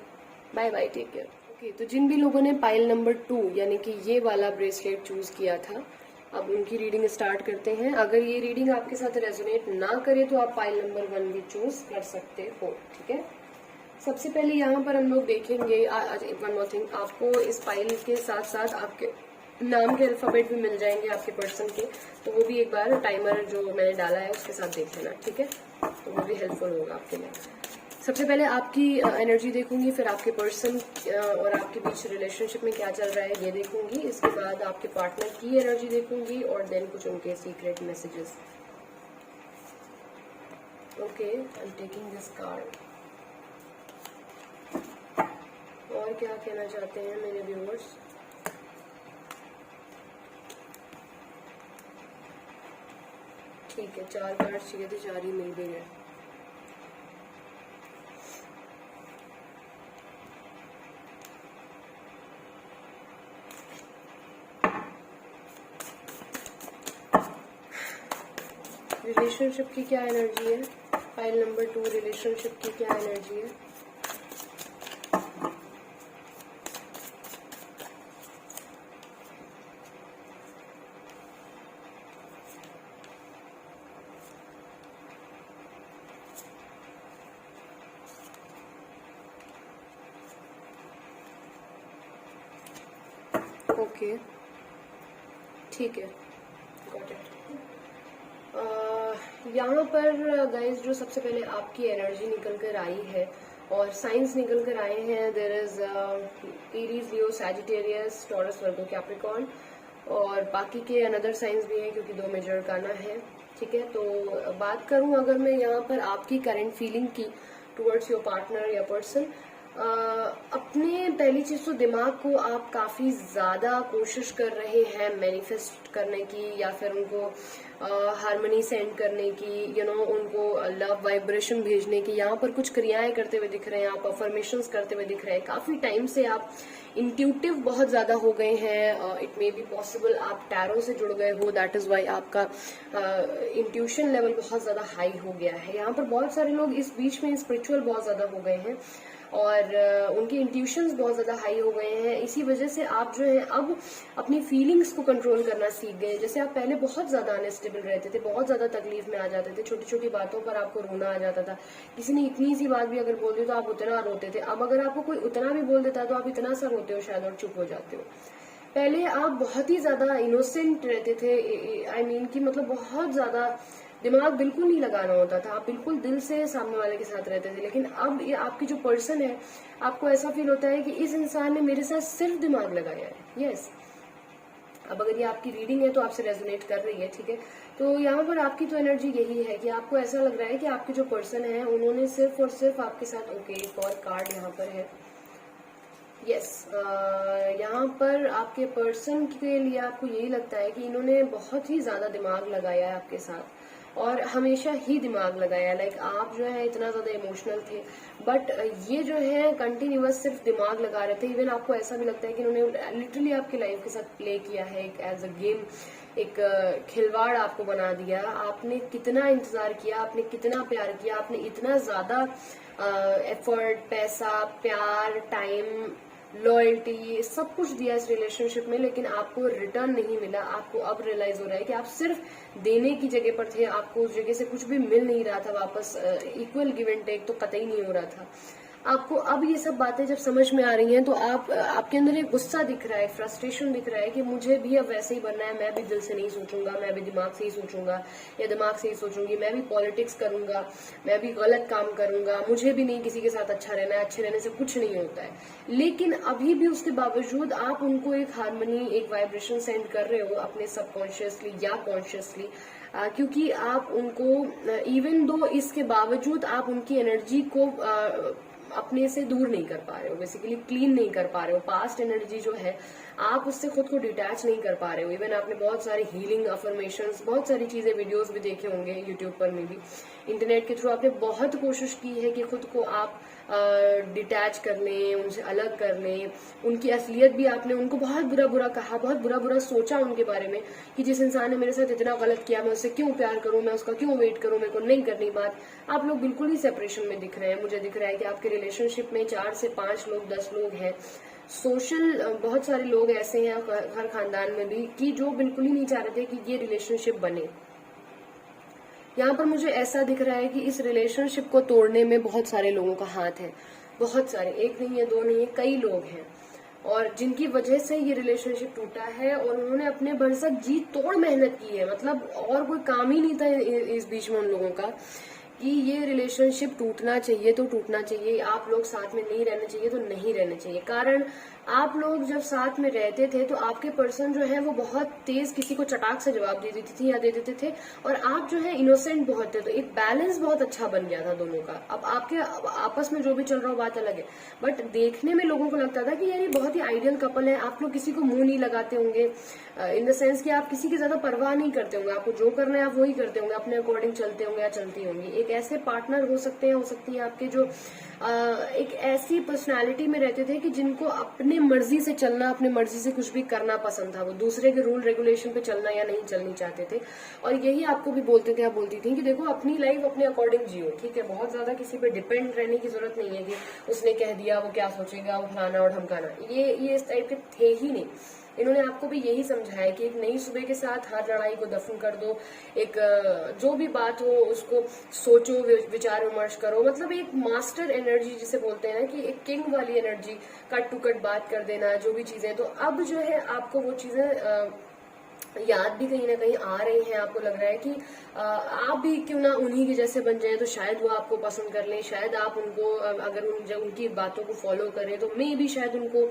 Bye bye, take care. Okay, तो जिन भी लोगों ने पाइल नंबर 2 यानी कि ये वाला ब्रेसलेट चूज किया था, अब उनकी रीडिंग स्टार्ट करते हैं। अगर ये रीडिंग आपके साथ रेजोनेट ना करे तो आप पाइल नंबर 1 भी चूज कर सकते हो, ठीक है। सबसे पहले यहाँ पर हम लोग देखेंगे वन मोर थिंग, आपको इस फाइल के साथ साथ आपके नाम के अल्फाबेट भी मिल जाएंगे आपके पर्सन के, तो वो भी एक बार टाइमर जो मैंने डाला है उसके साथ देख लेना, ठीक है, तो वो भी हेल्पफुल होगा आपके लिए। सबसे पहले आपकी एनर्जी देखूंगी, फिर आपके पर्सन और आपके बीच रिलेशनशिप में क्या चल रहा है ये देखूंगी, इसके बाद आपके पार्टनर की एनर्जी देखूंगी और देन कुछ उनके secret messages. Okay, I am taking this card. और क्या कहना चाहते हैं मेरे व्यूअर्स? ठीक है, 4 कार्ड चाहिए थे, 4 ही मिल गए हैं। रिलेशनशिप की क्या एनर्जी है? फाइल नंबर 2, रिलेशनशिप की क्या एनर्जी है? ओके, ठीक है, गॉट इट। यहाँ पर गाइज जो सबसे पहले आपकी एनर्जी निकल कर आई है और साइंस निकल कर आए हैं, there is Aries, Leo, Sagittarius, Taurus, Virgo, Capricorn, और बाकी के अनदर साइंस भी हैं क्योंकि 2 मेजर गाना है, ठीक है। तो बात करूँ अगर मैं यहाँ पर आपकी करंट फीलिंग की टुवर्ड्स योर पार्टनर या पर्सन, अपने पहली चीज तो दिमाग को आप काफी ज्यादा कोशिश कर रहे हैं मैनिफेस्ट करने की, या फिर उनको हार्मनी सेंड करने की, उनको लव वाइब्रेशन भेजने की। यहाँ पर कुछ क्रियाएं करते हुए दिख रहे हैं, आप अफर्मेशंस करते हुए दिख रहे हैं। काफी टाइम से आप इंट्यूटिव बहुत ज्यादा हो गए हैं। इट मे बी पॉसिबल आप टैरो से जुड़ गए हो, दैट इज वाई आपका इंट्यूशन लेवल बहुत ज्यादा हाई हो गया है। यहाँ पर बहुत सारे लोग इस बीच में स्पिरिचुअल बहुत ज्यादा हो गए हैं और उनके इंट्यूशंस बहुत ज्यादा हाई हो गए हैं। इसी वजह से आप जो है अब अपनी फीलिंग्स को कंट्रोल करना सीख गए। जैसे आप पहले बहुत ज्यादा अनस्टेबल रहते थे, बहुत ज्यादा तकलीफ में आ जाते थे, छोटी छोटी बातों पर आपको रोना आ जाता था। किसी ने इतनी सी बात भी अगर बोल दी तो आप उतना रोते थे। अब अगर आपको कोई उतना भी बोल देता तो आप इतना सा रोते हो शायद और चुप हो जाते हो। पहले आप बहुत ही ज्यादा इनोसेंट रहते थे, आई मीन कि मतलब बहुत ज्यादा दिमाग बिल्कुल नहीं लगाना होता था, आप बिल्कुल दिल से सामने वाले के साथ रहते थे। लेकिन अब ये आपकी जो पर्सन है, आपको ऐसा फील होता है कि इस इंसान ने मेरे साथ सिर्फ दिमाग लगाया है। यस, अब अगर ये आपकी रीडिंग है तो आपसे रेजोनेट कर रही है, ठीक है। तो यहाँ पर आपकी तो एनर्जी यही है कि आपको ऐसा लग रहा है कि आपके जो पर्सन है उन्होंने सिर्फ और सिर्फ आपके साथ, ओके एक और कार्ड यहाँ पर है, यस, यहाँ पर आपके पर्सन के लिए आपको यही लगता है कि इन्होंने बहुत ही ज्यादा दिमाग लगाया है आपके साथ और हमेशा ही दिमाग लगाया। लाइक आप जो है इतना ज्यादा इमोशनल थे, बट ये जो है कंटिन्यूअस सिर्फ दिमाग लगा रहे थे। इवन आपको ऐसा भी लगता है कि इन्होंने लिटरली आपकी लाइफ के साथ प्ले किया है, एक एज अ गेम, एक खिलवाड़ आपको बना दिया। आपने कितना इंतजार किया, आपने कितना प्यार किया, आपने इतना ज्यादा एफर्ट, पैसा, प्यार, टाइम, लॉयल्टी सब कुछ दिया इस रिलेशनशिप में, लेकिन आपको रिटर्न नहीं मिला। आपको अब रियलाइज हो रहा है कि आप सिर्फ देने की जगह पर थे, आपको उस जगह से कुछ भी मिल नहीं रहा था वापस। इक्वल गिव एंड टेक तो कतई नहीं हो रहा था। आपको अब ये सब बातें जब समझ में आ रही हैं तो आपके अंदर एक गुस्सा दिख रहा है, फ्रस्ट्रेशन दिख रहा है कि मुझे भी अब वैसे ही बनना है। मैं भी दिल से नहीं सोचूंगा, मैं भी दिमाग से ही सोचूंगा या दिमाग से ही सोचूंगी। मैं भी पॉलिटिक्स करूंगा, मैं भी गलत काम करूंगा। मुझे भी नहीं किसी के साथ अच्छा रहना है, अच्छे रहने से कुछ नहीं होता है। लेकिन अभी भी उसके बावजूद आप उनको एक हार्मनी, एक वाइब्रेशन सेंड कर रहे हो अपने सबकॉन्शियसली या कॉन्शियसली, क्योंकि आप उनको इवन दो इसके बावजूद आप उनकी एनर्जी को अपने से दूर नहीं कर पा रहे हो, बेसिकली क्लीन नहीं कर पा रहे हो। पास्ट एनर्जी जो है आप उससे खुद को डिटैच नहीं कर पा रहे हो। इवन आपने बहुत सारी हीलिंग अफर्मेशंस, बहुत सारी चीजें, वीडियोस भी देखे होंगे यूट्यूब पर में भी, इंटरनेट के थ्रू आपने बहुत कोशिश की है कि खुद को आप डिटैच कर लें, उनसे अलग कर लें। उनकी असलियत भी आपने उनको बहुत बुरा बुरा कहा, बहुत बुरा बुरा सोचा उनके बारे में कि जिस इंसान ने मेरे साथ इतना गलत किया, मैं उससे क्यों प्यार करूं, मैं उसका क्यों वेट करूं, मेरे को नहीं करनी बात। आप लोग बिल्कुल ही सेपरेशन में दिख रहे हैं। मुझे दिख रहा है कि आपके रिलेशनशिप में 4 से 5 लोग, 10 लोग हैं। सोशल बहुत सारे लोग ऐसे हैं हर खानदान में भी कि जो बिल्कुल ही नहीं चाह रहे थे कि ये रिलेशनशिप बने। यहाँ पर मुझे ऐसा दिख रहा है कि इस रिलेशनशिप को तोड़ने में बहुत सारे लोगों का हाथ है। बहुत सारे, एक नहीं है, दो नहीं है, कई लोग हैं और जिनकी वजह से ये रिलेशनशिप टूटा है और उन्होंने अपने भरसक जी तोड़ मेहनत की है। मतलब और कोई काम ही नहीं था इस बीच में उन लोगों का कि ये रिलेशनशिप टूटना चाहिए तो टूटना चाहिए, आप लोग साथ में नहीं रहने चाहिए तो नहीं रहने चाहिए। कारण आप लोग जब साथ में रहते थे तो आपके पर्सन जो है वो बहुत तेज किसी को चटाक से जवाब दे देती थी या दे देते थे और आप जो है इनोसेंट बहुत थे, तो एक बैलेंस बहुत अच्छा बन गया था दोनों का। अब आपके आपस में जो भी चल रहा हो बात अलग है, बट देखने में लोगों को लगता था कि यार ये बहुत ही आइडियल कपल है। आप लोग किसी को मुंह नहीं लगाते होंगे, इन द सेंस कि आप किसी की ज्यादा परवाह नहीं करते होंगे, आपको जो करना है आप वही करते होंगे, अपने अकॉर्डिंग चलते होंगे या चलती होंगी। एक ऐसे पार्टनर हो सकते हैं, हो सकती है आपके जो एक ऐसी पर्सनालिटी में रहते थे कि जिनको अपने मर्जी से चलना, अपने मर्जी से कुछ भी करना पसंद था, वो दूसरे के रूल रेगुलेशन पे चलना या नहीं चलनी चाहते थे। और यही आपको भी बोलते थे, आप बोलती थी कि देखो अपनी लाइफ अपने अकॉर्डिंग जियो, ठीक है, बहुत ज्यादा किसी पे डिपेंड रहने की जरूरत नहीं है कि उसने कह दिया वो क्या सोचेगा, वो फलाना और ढमकाना, ये इस टाइप के थे ही नहीं। इन्होंने आपको भी यही समझाया कि एक नई सुबह के साथ हर लड़ाई को दफन कर दो, एक जो भी बात हो उसको सोचो, विचार विमर्श करो। मतलब एक मास्टर एनर्जी जिसे बोलते हैं ना, कि एक किंग वाली एनर्जी, कट टू कट बात कर देना जो भी चीजें। तो अब जो है आपको वो चीजें याद भी कहीं ना कहीं आ रही हैं, आपको लग रहा है कि आप भी क्यों ना उन्हीं के जैसे बन जाए, तो शायद वो आपको पसंद कर लें, शायद आप उनको अगर जब उनकी बातों को फॉलो करें तो मे भी शायद उनको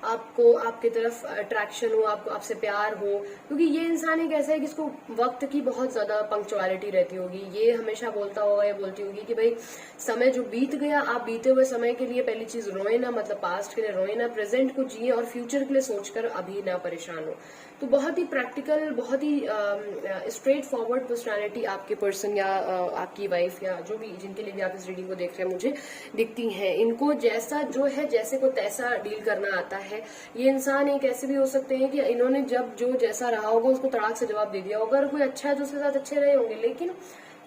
आपको आपके तरफ अट्रैक्शन हो, आपको आपसे प्यार हो। क्योंकि ये इंसान एक ऐसा है कि इसको वक्त की बहुत ज्यादा पंक्चुअलिटी रहती होगी। ये हमेशा बोलता होगा या बोलती होगी कि भाई समय जो बीत गया, आप बीते हुए समय के लिए पहली चीज रोए ना, मतलब पास्ट के लिए रोए ना, प्रेजेंट को जिए और फ्यूचर के लिए सोचकर अभी ना परेशान हो। तो बहुत ही प्रैक्टिकल, बहुत ही स्ट्रेट फॉरवर्ड पर्सनालिटी आपके पर्सन या आपकी वाइफ या जो भी जिनके लिए भी आप इस रीडिंग को देख रहे हैं मुझे दिखती हैं। इनको जैसा जो है, जैसे को तैसा डील करना आता है। ये इंसान एक ऐसे भी हो सकते हैं कि इन्होंने जब जो जैसा रहा होगा उसको तड़ाक से जवाब दे दिया होगा, अगर कोई अच्छा है तो उसके साथ अच्छे रहे होंगे, लेकिन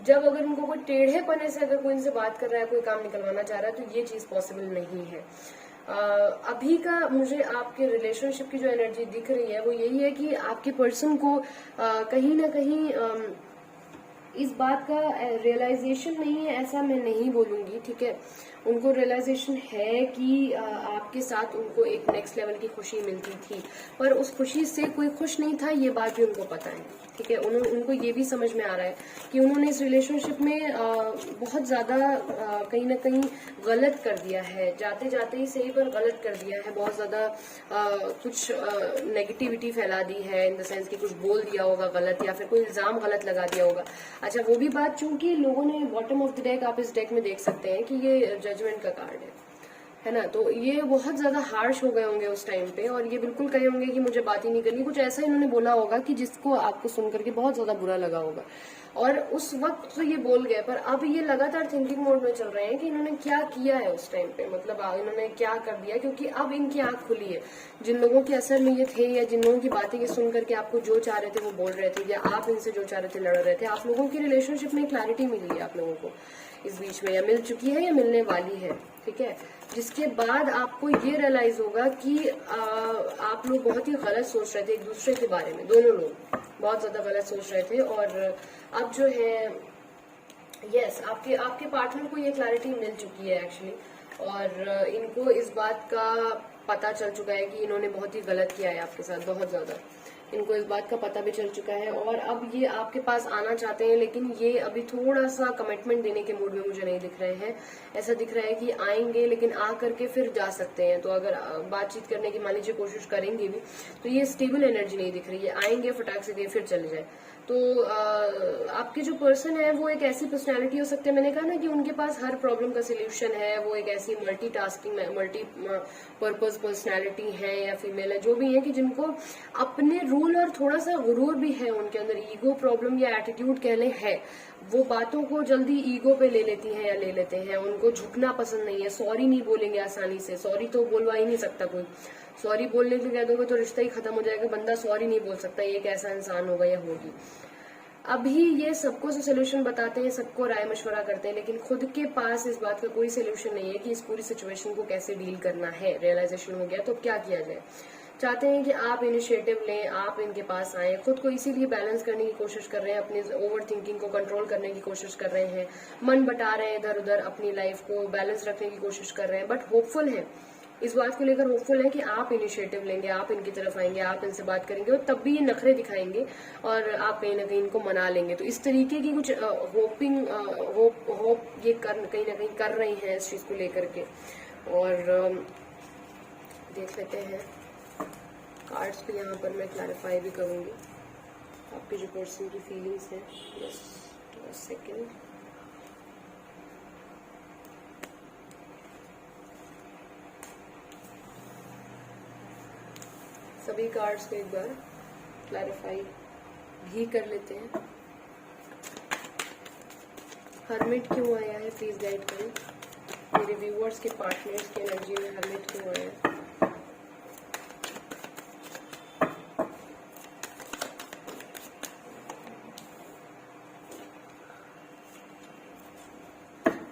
जब अगर उनको कोई टेढ़े पने से अगर कोई इनसे बात कर रहा है, कोई काम निकलवाना चाह रहा है, तो ये चीज पॉसिबल नहीं है। अभी का मुझे आपके रिलेशनशिप की जो एनर्जी दिख रही है वो यही है कि आपके पर्सन को कहीं ना कहीं इस बात का रियलाइजेशन नहीं है, ऐसा मैं नहीं बोलूंगी, ठीक है। उनको रियलाइजेशन है कि आपके साथ उनको एक नेक्स्ट लेवल की खुशी मिलती थी, पर उस खुशी से कोई खुश नहीं था, ये बात भी उनको पता है, ठीक है। उनको ये भी समझ में आ रहा है कि उन्होंने इस रिलेशनशिप में बहुत ज्यादा कहीं ना कहीं गलत कर दिया है, जाते जाते ही सही पर गलत कर दिया है, बहुत ज्यादा कुछ नेगेटिविटी फैला दी है, इन द सेंस कि कुछ बोल दिया होगा गलत या फिर कोई इल्जाम गलत लगा दिया होगा। अच्छा, वो भी बात, चूंकि लोगों ने बॉटम ऑफ द डेक, आप इस डेक में देख सकते हैं कि ये जजमेंट का कार्ड है ना, तो ये बहुत ज्यादा हार्श हो गए होंगे उस टाइम पे और ये बिल्कुल कहे होंगे कि मुझे बात ही नहीं करनी, कुछ ऐसा इन्होंने बोला होगा कि जिसको आपको सुन करके बहुत ज्यादा बुरा लगा होगा और उस वक्त तो ये बोल गए, पर अब ये लगातार थिंकिंग मोड में चल रहे हैं कि इन्होंने क्या किया है उस टाइम पे, मतलब इन्होंने क्या कर दिया, क्योंकि अब इनकी आंख खुली है। जिन लोगों के असर में ये थे या जिन लोगों की बातें सुन करके आपको जो चाह रहे थे वो बोल रहे थे या आप इनसे जो चाह रहे थे लड़ रहे थे, आप लोगों की रिलेशनशिप में क्लैरिटी मिली है आप लोगों को इस बीच में, या मिल चुकी है या मिलने वाली है, ठीक है। जिसके बाद आपको ये रियलाइज होगा कि आप लोग बहुत ही गलत सोच रहे थे एक दूसरे के बारे में, दोनों लोग बहुत ज्यादा गलत सोच रहे थे और अब जो है यस आपके पार्टनर को ये क्लैरिटी मिल चुकी है एक्चुअली, और इनको इस बात का पता चल चुका है कि इन्होंने बहुत ही गलत किया है आपके साथ, बहुत ज्यादा इनको इस बात का पता भी चल चुका है और अब ये आपके पास आना चाहते हैं, लेकिन ये अभी थोड़ा सा कमिटमेंट देने के मूड में मुझे नहीं दिख रहे हैं। ऐसा दिख रहा है कि आएंगे लेकिन आ करके फिर जा सकते हैं, तो अगर बातचीत करने की मान लीजिए कोशिश करेंगे भी तो ये स्टेबल एनर्जी नहीं दिख रही है, आएंगे फटाक से फिर चले जाए। तो आपके जो पर्सन है वो एक ऐसी पर्सनालिटी हो सकती है, मैंने कहा ना कि उनके पास हर प्रॉब्लम का सोल्यूशन है, वो एक ऐसी मल्टीटास्किंग मल्टी पर्पज पर्सनालिटी है या फीमेल है जो भी है, कि जिनको अपने रूल और थोड़ा सा गुरूर भी है उनके अंदर, ईगो प्रॉब्लम या एटीट्यूड कह लें है, वो बातों को जल्दी ईगो पे ले लेती हैं या ले लेते हैं, उनको झुकना पसंद नहीं है, सॉरी नहीं बोलेंगे आसानी से, सॉरी तो बोलवा ही नहीं सकता कोई, सॉरी बोलने के लिए कह दोगे तो रिश्ता ही खत्म हो जाएगा, बंदा सॉरी नहीं बोल सकता, ये एक ऐसा इंसान होगा या होगी। अभी ये सबको सोल्यूशन बताते हैं, सबको राय मशवरा करते हैं, लेकिन खुद के पास इस बात का कोई सोल्यूशन नहीं है कि इस पूरी सिचुएशन को कैसे डील करना है। रियलाइजेशन हो गया तो क्या किया जाए, चाहते हैं कि आप इनिशिएटिव लें, आप इनके पास आए, खुद को इसीलिए बैलेंस करने की कोशिश कर रहे हैं, अपनी ओवर थिंकिंग को कंट्रोल करने की कोशिश कर रहे हैं, मन बटा रहे हैं इधर उधर, अपनी लाइफ को बैलेंस रखने की कोशिश कर रहे हैं, बट होपफुल है, इस बात को लेकर होपफुल है कि आप इनिशिएटिव लेंगे, आप इनकी तरफ आएंगे, आप इनसे बात करेंगे और तब भी ये नखरे दिखाएंगे और आप कहीं ना कहीं इनको मना लेंगे। तो इस तरीके की कुछ होप ये कहीं ना कहीं कर रही हैं इस चीज को लेकर के। और देख लेते हैं कार्ड्स पे, यहाँ पर मैं क्लैरिफाई भी करूंगी आपके जो पर्सन की फीलिंग्स हैं। Just second. सभी कार्ड्स को एक बार क्लैरिफाई भी कर लेते हैं। हर्मिट क्यों आया है, प्लीज गाइड करें। मेरे व्यूअर्स के पार्टनर्स की एनर्जी में हर्मिट क्यों आया है।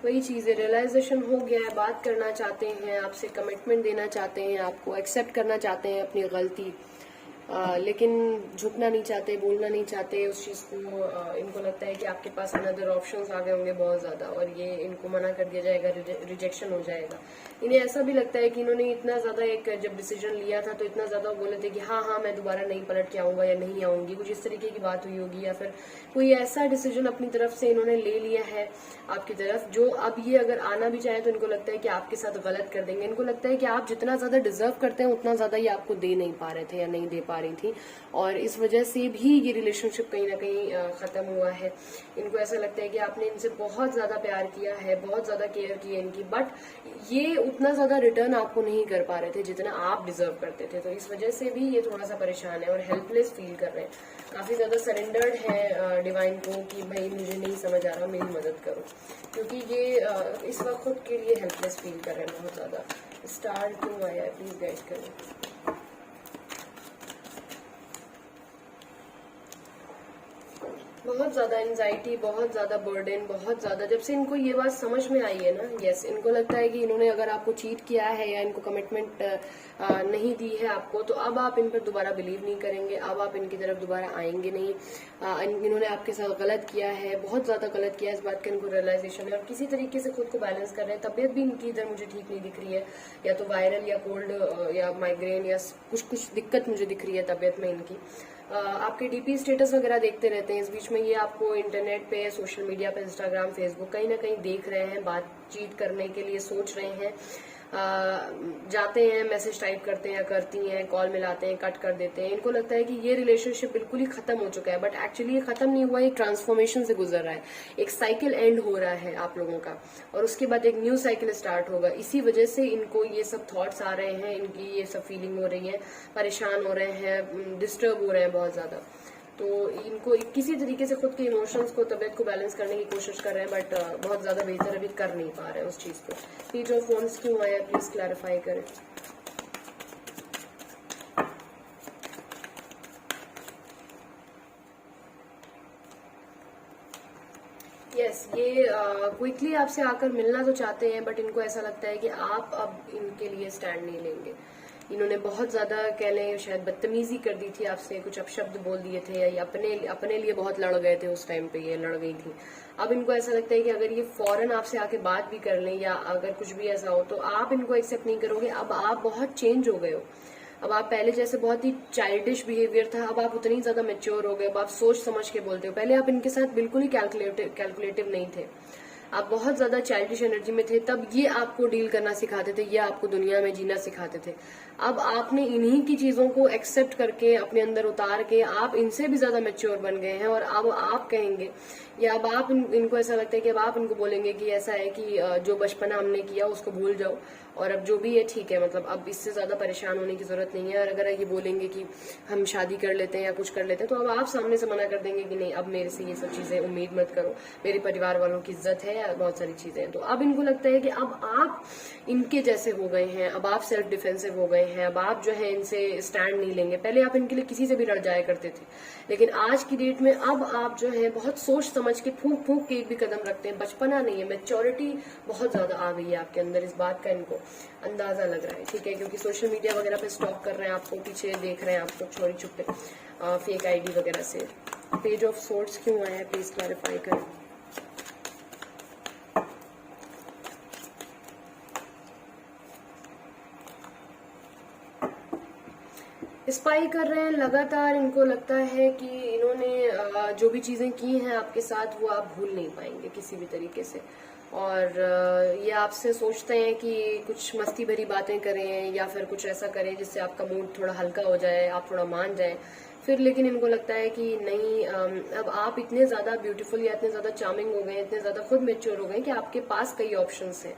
वही चीज है, रियलाइजेशन हो गया है, बात करना चाहते हैं आपसे, कमिटमेंट देना चाहते हैं, आपको एक्सेप्ट करना चाहते हैं अपनी गलती, लेकिन झुकना नहीं चाहते, बोलना नहीं चाहते उस चीज को। इनको लगता है कि आपके पास अनदर ऑप्शंस आ गए होंगे बहुत ज्यादा और ये इनको मना कर दिया जाएगा, रिजेक्शन हो जाएगा। इन्हें ऐसा भी लगता है कि इन्होंने इतना ज्यादा एक जब डिसीजन लिया था तो इतना ज्यादा बोले थे कि हाँ हाँ मैं दोबारा नहीं पलट के आऊंगा या नहीं आऊंगी, कुछ इस तरीके की बात हुई होगी, या फिर कोई ऐसा डिसीजन अपनी तरफ से इन्होंने ले लिया है आपकी तरफ, जो अब ये अगर आना भी चाहे तो इनको लगता है कि आपके साथ गलत कर देंगे। इनको लगता है कि आप जितना ज्यादा डिजर्व करते हैं उतना ज्यादा ये आपको दे नहीं पा रहे थे या नहीं दे पा रही थी, और इस वजह से भी ये रिलेशनशिप कहीं ना कहीं खत्म हुआ है। इनको ऐसा लगता है कि आपने इनसे बहुत ज्यादा प्यार किया है, बहुत ज्यादा केयर की है इनकी, बट ये उतना ज्यादा रिटर्न आपको नहीं कर पा रहे थे जितना आप डिजर्व करते थे। तो इस वजह से भी ये थोड़ा सा परेशान है और हेल्पलेस फील कर रहे हैं, काफी ज्यादा सरेंडर्ड है डिवाइन को कि भाई मुझे नहीं समझ आ रहा, मेरी मदद करो, क्योंकि ये इस वक्त खुद के लिए हेल्पलेस फील कर रहे हैं बहुत ज्यादा। स्टार क्यों आया है, प्लीज गाइड करें। बहुत ज्यादा एंजाइटी, बहुत ज्यादा बर्डन, बहुत ज्यादा, जब से इनको ये बात समझ में आई है ना, यस, इनको लगता है कि इन्होंने अगर आपको चीट किया है या इनको कमिटमेंट नहीं दी है आपको, तो अब आप इन पर दोबारा बिलीव नहीं करेंगे, अब आप इनकी तरफ दोबारा आएंगे नहीं। इन्होंने आपके साथ गलत किया है, बहुत ज्यादा गलत किया है, इस बात का इनको रियलाइजेशन है और किसी तरीके से खुद को बैलेंस कर रहे हैं। तबियत भी इनकी इधर मुझे ठीक नहीं दिख रही है, या तो वायरल या कोल्ड या माइग्रेन या कुछ दिक्कत मुझे दिख रही है तबियत में इनकी। आपके डीपी स्टेटस वगैरह देखते रहते हैं, इस बीच में ये आपको इंटरनेट पे, सोशल मीडिया पे, इंस्टाग्राम, फेसबुक कहीं ना कहीं देख रहे हैं, बातचीत करने के लिए सोच रहे हैं, जाते हैं, मैसेज टाइप करते हैं, करती हैं, कॉल मिलाते हैं, कट कर देते हैं। इनको लगता है कि ये रिलेशनशिप बिल्कुल ही खत्म हो चुका है, बट एक्चुअली ये खत्म नहीं हुआ, एक ट्रांसफॉर्मेशन से गुजर रहा है, एक साइकिल एंड हो रहा है आप लोगों का, और उसके बाद एक न्यू साइकिल स्टार्ट होगा। इसी वजह से इनको ये सब थॉट्स आ रहे हैं, इनकी ये सब फीलिंग हो रही है, परेशान हो रहे हैं, डिस्टर्ब हो रहे हैं बहुत ज्यादा। तो इनको किसी तरीके से खुद के इमोशंस को, तबियत को बैलेंस करने की कोशिश कर रहे हैं, बट बहुत ज्यादा बेहतर अभी कर नहीं पा रहे हैं उस चीज को। पेज ऑफ फोन्स क्यों आया, प्लीज क्लैरिफाई करें। यस, ये क्विकली आपसे आकर मिलना तो चाहते हैं, बट इनको ऐसा लगता है कि आप अब इनके लिए स्टैंड नहीं लेंगे। इन्होंने बहुत ज्यादा कह लें शायद बदतमीजी कर दी थी आपसे, कुछ अपशब्द बोल दिए थे, या अपने लिए बहुत लड़ गए थे उस टाइम पे, ये लड़ गई थी। अब इनको ऐसा लगता है कि अगर ये फौरन आपसे आके बात भी कर लें या अगर कुछ भी ऐसा हो तो आप इनको एक्सेप्ट नहीं करोगे। अब आप बहुत चेंज हो गए हो, अब आप पहले जैसे बहुत ही चाइल्डिश बिहेवियर था, अब आप उतनी ज्यादा मेच्योर हो गए, अब आप सोच समझ के बोलते हो। पहले आप इनके साथ बिल्कुल ही कैलकुलेटिव नहीं थे, आप बहुत ज्यादा चाइल्डिश एनर्जी में थे, तब ये आपको डील करना सिखाते थे, ये आपको दुनिया में जीना सिखाते थे। अब आपने इन्हीं की चीजों को एक्सेप्ट करके अपने अंदर उतार के आप इनसे भी ज्यादा मेच्योर बन गए हैं, और अब आप कहेंगे या अब आप इनको ऐसा लगता है कि अब आप इनको बोलेंगे कि ऐसा है कि जो बचपना हमने किया उसको भूल जाओ, और अब जो भी है ठीक है, मतलब अब इससे ज्यादा परेशान होने की जरूरत नहीं है। और अगर ये बोलेंगे कि हम शादी कर लेते हैं या कुछ कर लेते हैं, तो अब आप सामने से मना कर देंगे कि नहीं, अब मेरे से ये सब चीजें उम्मीद मत करो, मेरे परिवार वालों की इज्जत है, है, बहुत सारी चीजें हैं। तो अब इनको लगता है कि अब आप इनके जैसे हो गए हैं, अब आप सेल्फ डिफेंसिव हो गए हैं, अब आप जो है इनसे स्टैंड नहीं लेंगे। पहले आप इनके लिए किसी से भी लड़ जाया करते थे, लेकिन आज की डेट में अब आप जो है बहुत सोच समझ के फूंक फूंक के एक भी कदम रखते हैं। बचपना नहीं है, मैच्योरिटी बहुत ज्यादा आ गई है आपके अंदर, इस बात का इनको अंदाजा लग रहा है, ठीक है। क्योंकि सोशल मीडिया वगैरह पे स्टॉक कर रहे हैं आपको, पीछे देख रहे हैं आपको चोरी छुपे फेक आईडी वगैरह से। पेज ऑफ सोर्ट्स क्यों आया है, प्लीज क्लैरिफाई करें। स्पाई कर रहे हैं लगातार। इनको लगता है कि इन्होंने जो भी चीजें की हैं आपके साथ वो आप भूल नहीं पाएंगे किसी भी तरीके से। और ये आपसे सोचते हैं कि कुछ मस्ती भरी बातें करें या फिर कुछ ऐसा करें जिससे आपका मूड थोड़ा हल्का हो जाए, आप थोड़ा मान जाए फिर। लेकिन इनको लगता है कि नहीं, अब आप इतने ज्यादा ब्यूटीफुल या इतने ज्यादा चार्मिंग हो गए, इतने ज्यादा खुद मेच्योर हो गए कि आपके पास कई ऑप्शंस हैं।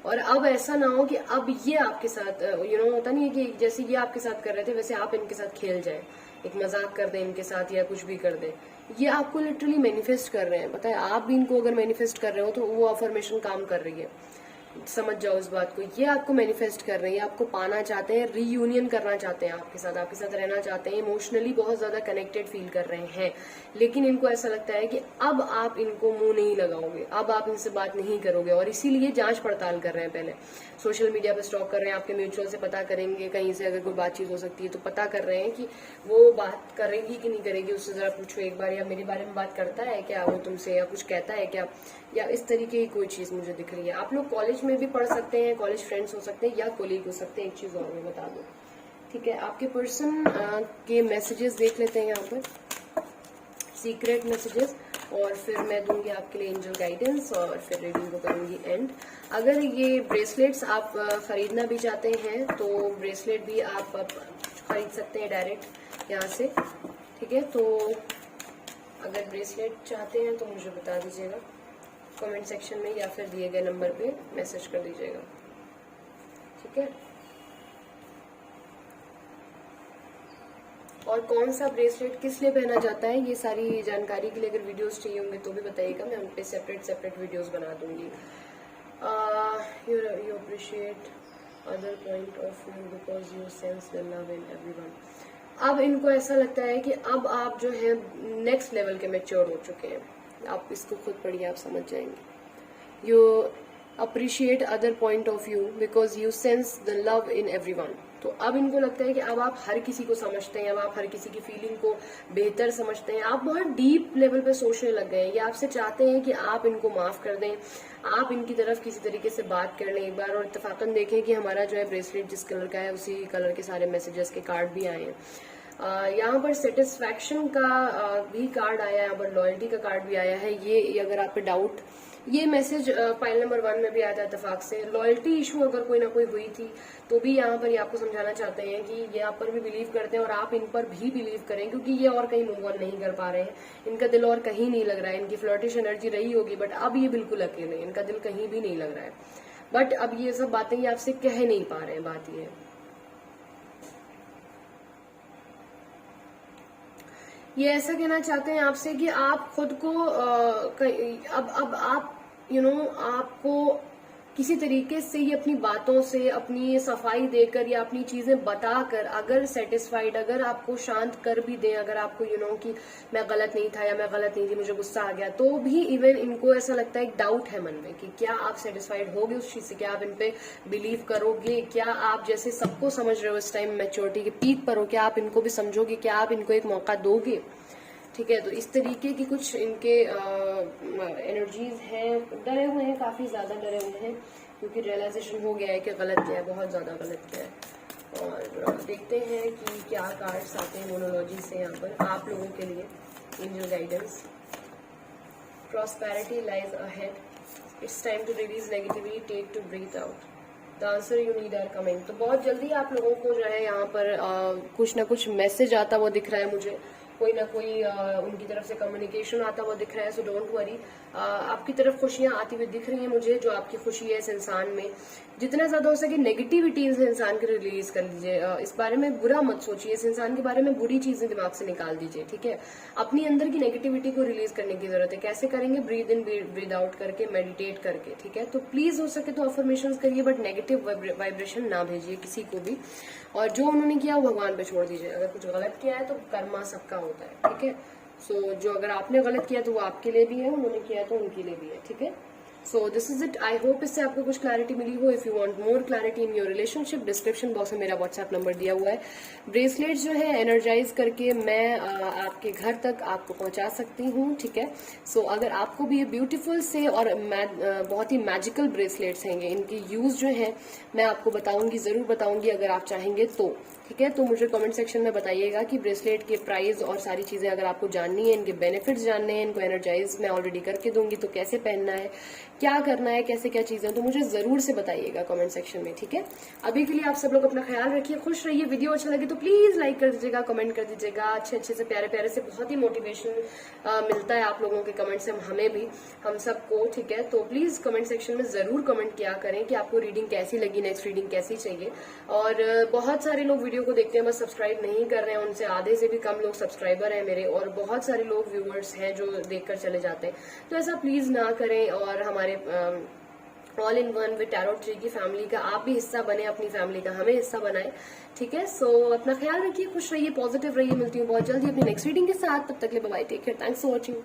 और अब ऐसा ना हो कि अब ये आपके साथ होता नहीं है कि जैसे ये आपके साथ कर रहे थे वैसे आप इनके साथ खेल जाए, एक मजाक कर दें इनके साथ या कुछ भी कर दें। ये आपको लिटरली मैनिफेस्ट कर रहे हैं, पता है। आप भी इनको अगर मैनिफेस्ट कर रहे हो तो वो अफर्मेशन काम कर रही है, समझ जाओ इस बात को। ये आपको मैनिफेस्ट कर रहे हैं, आपको पाना चाहते हैं, रीयूनियन करना चाहते हैं आपके साथ रहना चाहते हैं, इमोशनली बहुत ज्यादा कनेक्टेड फील कर रहे हैं। लेकिन इनको ऐसा लगता है कि अब आप इनको मुंह नहीं लगाओगे, अब आप इनसे बात नहीं करोगे, और इसीलिए जांच पड़ताल कर रहे हैं। पहले सोशल मीडिया पे स्टॉक कर रहे हैं, आपके म्यूचुअल से पता करेंगे, कहीं से अगर कोई बातचीत हो सकती है तो पता कर रहे हैं कि वो बात करेगी कि नहीं करेगी। उससे जरा पूछो एक बार, या मेरे बारे में बात करता है क्या वो तुमसे, या कुछ कहता है क्या, या इस तरीके की कोई चीज मुझे दिख रही है। आप लोग कॉलेज में भी पढ़ सकते हैं, कॉलेज फ्रेंड्स हो सकते हैं या कोलीग हो सकते हैं। एक चीज और मैं बता दूं, ठीक है। आपके पर्सन के मैसेजेस देख लेते हैं यहाँ पर, सीक्रेट मैसेजेस, और फिर मैं दूंगी आपके लिए एंजल गाइडेंस और फिर रीडिंग को करूंगी एंड। अगर ये ब्रेसलेट्स आप खरीदना भी चाहते हैं तो ब्रेसलेट भी आप खरीद सकते हैं डायरेक्ट यहाँ से, ठीक है। तो अगर ब्रेसलेट चाहते हैं तो मुझे बता दीजिएगा कमेंट सेक्शन में, या फिर दिए गए नंबर पे मैसेज कर दीजिएगा, ठीक है। और कौन सा ब्रेसलेट किस लिए पहना जाता है, ये सारी जानकारी के लिए अगर वीडियोस चाहिए होंगे तो भी बताइएगा, मैं उन पे सेपरेट वीडियोस बना दूंगी। You appreciate other point of view because you sense the love in everyone. अब इनको ऐसा लगता है कि अब आप जो है नेक्स्ट लेवल के मैच्योर हो चुके हैं। आप इसको खुद पढ़िए, आप समझ जाएंगे। You appreciate other point of view because you sense the love in everyone. तो अब इनको लगता है कि अब आप हर किसी को समझते हैं, अब आप हर किसी की फीलिंग को बेहतर समझते हैं, आप बहुत डीप लेवल पे सोचने लग गए हैं। ये आपसे चाहते हैं कि आप इनको माफ कर दें, आप इनकी तरफ किसी तरीके से बात कर लें एक बार। और इत्तेफाकन देखें कि हमारा जो है ब्रेसलेट जिस कलर का है उसी कलर के सारे मैसेजेस के कार्ड भी आए हैं। यहाँ पर सेटिस्फैक्शन का भी कार्ड आया है, यहाँ पर लॉयल्टी का कार्ड भी आया है। ये अगर आप पे डाउट, ये मैसेज फाइल नंबर 1 में भी आया था इत्तेफाक से। लॉयल्टी इशू अगर कोई ना कोई हुई थी तो भी यहाँ पर ये आपको समझाना चाहते हैं कि ये आप पर भी बिलीव करते हैं और आप इन पर भी बिलीव करें, क्योंकि ये और कहीं मूव ऑन नहीं कर पा रहे हैं, इनका दिल और कहीं नहीं लग रहा है। इनकी फ्लर्टिश एनर्जी रही होगी बट अब ये बिल्कुल अकेले, इनका दिल कहीं भी नहीं लग रहा है। बट अब ये सब बातें ये आपसे कह नहीं पा रहे हैं, बात ये है। ये ऐसा कहना चाहते हैं आपसे कि आप खुद को अब आप आपको किसी तरीके से ही अपनी बातों से, अपनी सफाई देकर या अपनी चीजें बताकर अगर सेटिस्फाइड, अगर आपको शांत कर भी दें, अगर आपको कि मैं गलत नहीं था या मैं गलत नहीं थी, मुझे गुस्सा आ गया, तो भी इवन इनको ऐसा लगता है, एक डाउट है मन में कि क्या आप सेटिस्फाइड होगे उस चीज से, क्या आप इन पे बिलीव करोगे, क्या आप जैसे सबको समझ रहे हो इस टाइम मैच्योरिटी के पीक पर हो, क्या आप इनको भी समझोगे, क्या आप इनको एक मौका दोगे, ठीक है। तो इस तरीके की कुछ इनके एनर्जीज हैं, डरे हुए हैं, काफी ज्यादा डरे हुए हैं, क्योंकि रियलाइजेशन हो गया है कि गलत क्या है, बहुत ज्यादा गलत क्या है। और देखते हैं कि क्या कार्ड्स आते हैं मोनोलॉजी से यहाँ पर आप लोगों के लिए। Angel guidance, prosperity lies ahead, it's time to release negativity, take to breathe out, the answer you need are coming. तो बहुत जल्दी आप लोगों को जो है यहाँ पर कुछ ना कुछ मैसेज आता हुआ दिख रहा है मुझे, कोई ना कोई उनकी तरफ से कम्युनिकेशन आता हुआ दिख रहा है, सो डोंट वरी। आपकी तरफ खुशियां आती हुई दिख रही हैं मुझे, जो आपकी खुशी है इस इंसान में। जितना ज्यादा हो सके नेगेटिविटी इस इंसान की रिलीज कर लीजिए, इस बारे में बुरा मत सोचिए, इस इंसान के बारे में बुरी चीजें दिमाग से निकाल दीजिए, ठीक है। अपनी अंदर की नेगेटिविटी को रिलीज करने की जरूरत है। कैसे करेंगे? ब्रीद इन ब्रीद आउट करके, मेडिटेट करके, ठीक है। तो प्लीज हो सके तो अफर्मेशंस करिए, बट नेगेटिव वाइब्रेशन ना भेजिए किसी को भी। और जो उन्होंने किया वो भगवान पे छोड़ दीजिए। अगर कुछ गलत किया है तो कर्मा सबका होता है, ठीक है। सो जो अगर आपने गलत किया तो वो आपके लिए भी है, उन्होंने किया तो उनके लिए भी है, ठीक है। So this is it. I hope इससे आपको कुछ क्लैरिटी मिली हो। If you want more clarity in your relationship, description box में मेरा व्हाट्सएप नंबर दिया हुआ है। ब्रेसलेट जो है एनर्जाइज करके मैं आपके घर तक आपको पहुंचा सकती हूँ, ठीक है। सो अगर आपको भी ये ब्यूटीफुल से और बहुत ही मैजिकल ब्रेसलेट्स हैं, इनकी यूज जो है मैं आपको बताऊंगी, जरूर बताऊंगी अगर आप चाहेंगे तो, ठीक है। तो मुझे कमेंट सेक्शन में बताइएगा कि ब्रेसलेट के प्राइस और सारी चीजें अगर आपको जाननी है, इनके बेनिफिट्स जानने हैं, इनको एनर्जाइज मैं ऑलरेडी करके दूंगी, तो कैसे पहनना है, क्या करना है, कैसे क्या चीजें, तो मुझे जरूर से बताइएगा कमेंट सेक्शन में, ठीक है। अभी के लिए आप सब लोग अपना ख्याल रखिए, खुश रहिए। वीडियो अच्छा लगे तो प्लीज लाइक कर दीजिएगा, कमेंट कर दीजिएगा। अच्छे अच्छे से प्यारे प्यारे से बहुत ही मोटिवेशन मिलता है आप लोगों के कमेंट से, हमें भी, हम सबको, ठीक है। तो प्लीज कमेंट सेक्शन में जरूर कमेंट किया करें कि आपको रीडिंग कैसी लगी, नेक्स्ट रीडिंग कैसी चाहिए। और बहुत सारे लोग वीडियो को देखते हैं बस सब्सक्राइब नहीं कर रहे हैं, उनसे आधे से भी कम लोग सब्सक्राइबर हैं मेरे, और बहुत सारे लोग व्यूअर्स हैं जो देखकर चले जाते हैं। तो ऐसा प्लीज ना करें, और हमारे all in one with tarot tree की फैमिली का आप भी हिस्सा बने, अपनी फैमिली का हमें हिस्सा बनाए, ठीक है। सो अपना ख्याल रखिए, खुश रहिए, पॉजिटिव रहिए। मिलती हूँ बहुत जल्दी अपनी नेक्स्ट रीडिंग के साथ, तब तक के लिए bye, take care, thanks for watching.